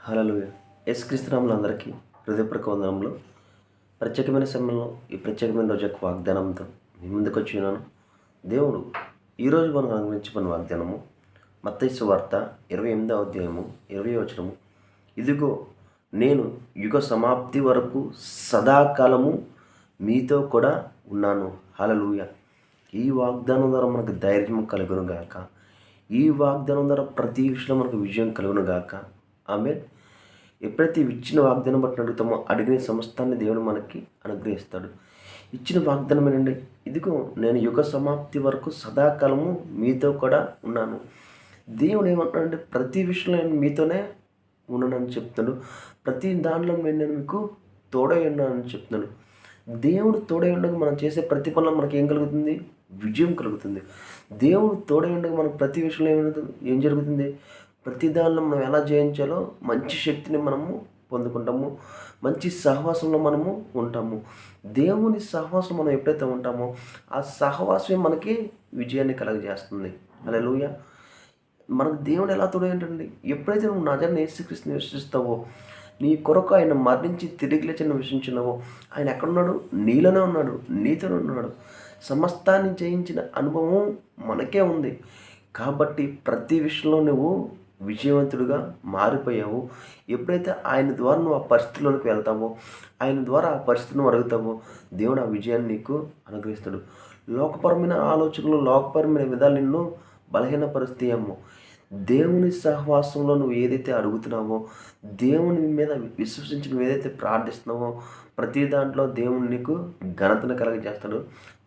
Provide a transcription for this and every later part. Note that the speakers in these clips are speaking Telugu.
హల్లెలూయా. యేసుక్రీస్తు నామములో అందరికీ హృదయపూర్వక వందనములు. ప్రత్యేకమైన సమయంలో ఈ ప్రత్యేకమైన రోజు యొక్క వాగ్దానంతో మీ ముందుకు వచ్చి ఉన్నాను. దేవుడు ఈరోజు మనం అనుగ్రహించిన వాగ్దానము మత్తయి సువార్త 28వ అధ్యాయము 20వ వచనము. ఇదిగో నేను యుగ సమాప్తి వరకు సదాకాలము మీతో కూడా ఉన్నాను. హల్లెలూయా. ఈ వాగ్దానం ద్వారా మనకు ధైర్యం కలుగును గాక. ఈ వాగ్దానం ద్వారా ప్రతి విషయంలో మనకు విజయం కలుగును గాక. ఆమె ఎప్పుడైతే ఇచ్చిన వాగ్దానం బట్టి అడుగుతామో అడిగిన సమస్తాన్ని దేవుడు మనకి అనుగ్రహిస్తాడు. ఇచ్చిన వాగ్దానం ఏంటంటే, ఇదిగో నేను యుగ సమాప్తి వరకు సదాకాలము మీతో కూడా ఉన్నాను. దేవుడు ఏమంటున్నాడంటే, ప్రతి విషయంలో నేను మీతోనే ఉన్నానని చెప్తాడు. ప్రతి దాంట్లో నేను మీకు తోడై ఉన్నానని చెప్తున్నాడు. దేవుడు తోడై ఉండగా మనం చేసే ప్రతి పనిలో మనకి ఏం కలుగుతుంది? విజయం కలుగుతుంది. దేవుడు తోడై ఉండగా మనకు ప్రతి విషయంలో ఏం జరుగుతుంది? ప్రతి దానిలో మనం ఎలా జయించాలో మంచి శక్తిని మనము పొందుకుంటాము. మంచి సహవాసంలో మనము ఉంటాము. దేవుని సహవాసం మనం ఎప్పుడైతే ఉంటామో ఆ సహవాసమే మనకి విజయాన్ని కలగజేస్తుంది. హల్లెలూయా. మనకు దేవుడు ఎలా తోడు ఏంటండి? ఎప్పుడైతే నువ్వు నజరేయుడైన యేసుక్రీస్తుని విశ్వసిస్తావో, నీ కొరకు ఆయన మరణించి తిరిగి లేచిన విశ్వసించినావో, ఆయన ఎక్కడున్నాడు? నీలోనే ఉన్నాడు, నీతోనే ఉన్నాడు. సమస్తాన్ని జయించిన అనుభవం మనకే ఉంది. కాబట్టి ప్రతి విషయంలో నువ్వు విజయవంతుడిగా మారిపోయావు. ఎప్పుడైతే ఆయన ద్వారా నువ్వు ఆ పరిస్థితిలోనికి వెళ్తావో, ఆయన ద్వారా ఆ పరిస్థితిని అడుగుతావో, దేవుడు ఆ విజయాన్ని నీకు అనుగ్రహిస్తాడు. లోకపరమైన ఆలోచనలు, లోకపరమైన విధాలు నిన్ను బలహీనపరుస్తాయేమో. దేవుని సహవాసంలో నువ్వు ఏదైతే అడుగుతున్నావో, దేవుని మీద విశ్వసించి నువ్వు ఏదైతే ప్రార్థిస్తున్నావో, ప్రతి దాంట్లో దేవుడు నీకు ఘనతను కలగజేస్తాడు.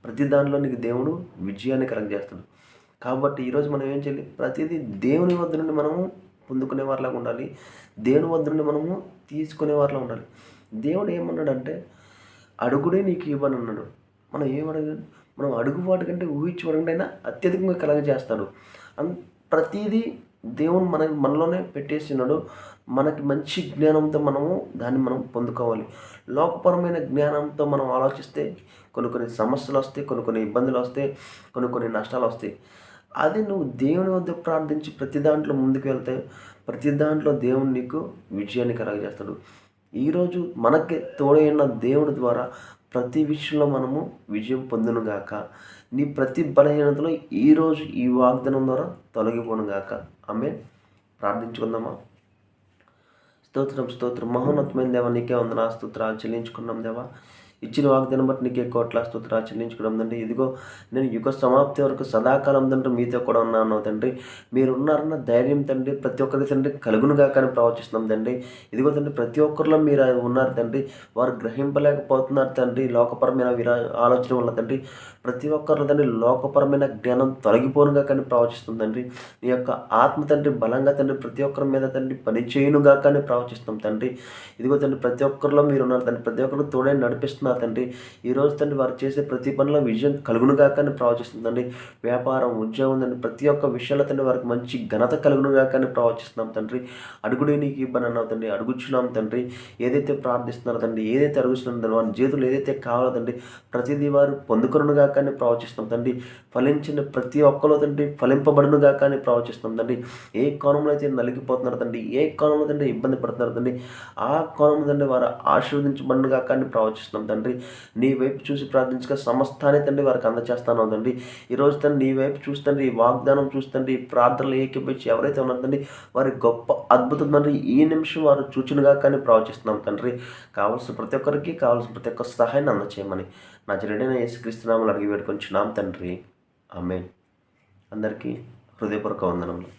ప్రతి దాంట్లో నీకు దేవుడు విజయాన్ని కలగజేస్తాడు. కాబట్టి ఈరోజు మనం ఏం చేయాలి? ప్రతిదీ దేవుని వద్ద నుండి మనము పొందుకునే వారిలాగా ఉండాలి. దేవుని వద్ద నుండి మనము తీసుకునే వారిలా ఉండాలి. దేవుడు ఏమన్నాడంటే, అడుగుడే నీకు ఇవ్వనన్నాడు. మనం మనం అడుగు వాటి కంటే ఊహించి వాడికైనా అత్యధికంగా కలగజేస్తాడు. ప్రతిదీ దేవుడు మనలోనే పెట్టేస్తున్నాడు. మనకి మంచి జ్ఞానంతో దాన్ని మనం పొందుకోవాలి. లోకపరమైన జ్ఞానంతో మనం ఆలోచిస్తే కొన్ని సమస్యలు వస్తాయి, కొన్ని ఇబ్బందులు వస్తాయి, కొన్ని నష్టాలు వస్తాయి. అది నువ్వు దేవుని వద్ద ప్రార్థించి ప్రతి దాంట్లో ముందుకు వెళ్తే ప్రతి దాంట్లో దేవుడు నీకు విజయాన్ని కలగజేస్తాడు. ఈరోజు మనకి తోడైన దేవుడి ద్వారా ప్రతి విషయంలో మనము విజయం పొందునుగాక. నీ ప్రతి బలహీనతలో ఈరోజు ఈ వాగ్దానం ద్వారా తొలగిపోనుగాక. ఆమేన్. ప్రార్థించుకుందామా? స్తోత్రం మహోన్నతమైన దేవా, నీకే వందనాలు స్తోత్రాలు చెల్లించుకున్నాం దేవా. ఇచ్చిన వాగ్దానం బట్టి నీకే కోట్ల స్తోత్రాలు చెల్లించుకున్నాం తండ్రి. ఇదిగో నేను యుగ సమాప్తి వరకు సదాకాలం తండ్రి మీతో కూడా ఉన్నాను తండ్రి. మీరు ఉన్నారన్న ధైర్యం తండ్రి ప్రతి ఒక్కరికి తండ్రి కలుగునుగా కానీ ప్రవచిస్తున్నాం తండ్రి. ఇదిగో తండ్రి ప్రతి ఒక్కరిలో మీరు ఉన్నారు తండ్రి. వారు గ్రహింపలేకపోతున్నారు తండ్రి లోకపరమైన ఆలోచన వల్ల తండ్రి. ప్రతి ఒక్కరిలో తండ్రి లోకపరమైన జ్ఞానం తొలగిపోనుగా కానీ ప్రవచిస్తుంది తండ్రి. నీ యొక్క ఆత్మ తండ్రి బలంగా తండ్రి ప్రతి ఒక్కరి మీద తండ్రి పనిచేయునుగా కానీ ప్రవచిస్తాం తండ్రి. ఇదిగో తండ్రి ప్రతి ఒక్కరిలో మీరు ఉన్నారు తండ్రి. ప్రతి ఒక్కరు తోడే నడిపిస్తున్నారు తండ్రి. ఈరోజు తండ్రి వారు చేసే ప్రతి పనిలో విజయం కలుగునుగాక అని ప్రవచిస్తుందండి. వ్యాపారం, ఉద్యోగం తండ్రి ప్రతి ఒక్క విషయంలో తండ్రి వారికి మంచి ఘనత కలుగునుగాక అని ప్రవచిస్తున్నాం తండ్రి. అడుగుడే నీకు ఇవ్వని అన్నావు తండ్రి. అడుగుచున్నాం తండ్రి. ఏదైతే ప్రార్థిస్తున్నారో తండ్రి, ఏదైతే అడుగుతున్నారో తండ్రి, వారి జీవితంలో ఏదైతే కావాలో తండ్రి ప్రతిదీ వారు పొందుకొనుగాక అని ప్రవచిస్తున్నాం తండ్రి. ఫలించిన ప్రతి ఒక్కలో తండ్రి ఫలింపబడునుగాక అని ప్రవచిస్తున్నాం తండ్రి. ఏ కోణంలో అయితే నలిగిపోతున్నారు తండ్రి, ఏ కోణంలో తండ్రి ఇబ్బంది పడుతున్నారు తండ్రి, ఆ కోణంలో తండ్రి వారు ఆశీర్వదించబడునుగాక అని ప్రవచిస్తున్నాం తండ్రి. నీ వైపు చూసి ప్రార్థించగా సమస్తాన్ని తండ్రి వారికి అందచేస్తాను తండ్రి. ఈరోజు తండ్రి నీ వైపు చూస్తండి, ఈ వాగ్దానం చూస్తండి, ఈ ప్రార్థనలు ఏకీపించి ఎవరైతే ఉన్నారు తండ్రి వారి గొప్ప అద్భుతం తండ్రి ఈ నిమిషం వారు చూచునుగా కానీ ప్రవచిస్తున్నాం తండ్రి. కావాల్సిన ప్రతి ఒక్కరికి కావాల్సిన ప్రతి ఒక్క సహాయాన్ని అందచేయమని నజరేయుడైన యేసుక్రీస్తు నామములో అడిగి వేడుకొంచున్నాం తండ్రి. ఆమేన్. అందరికీ హృదయపూర్వక వందనములు.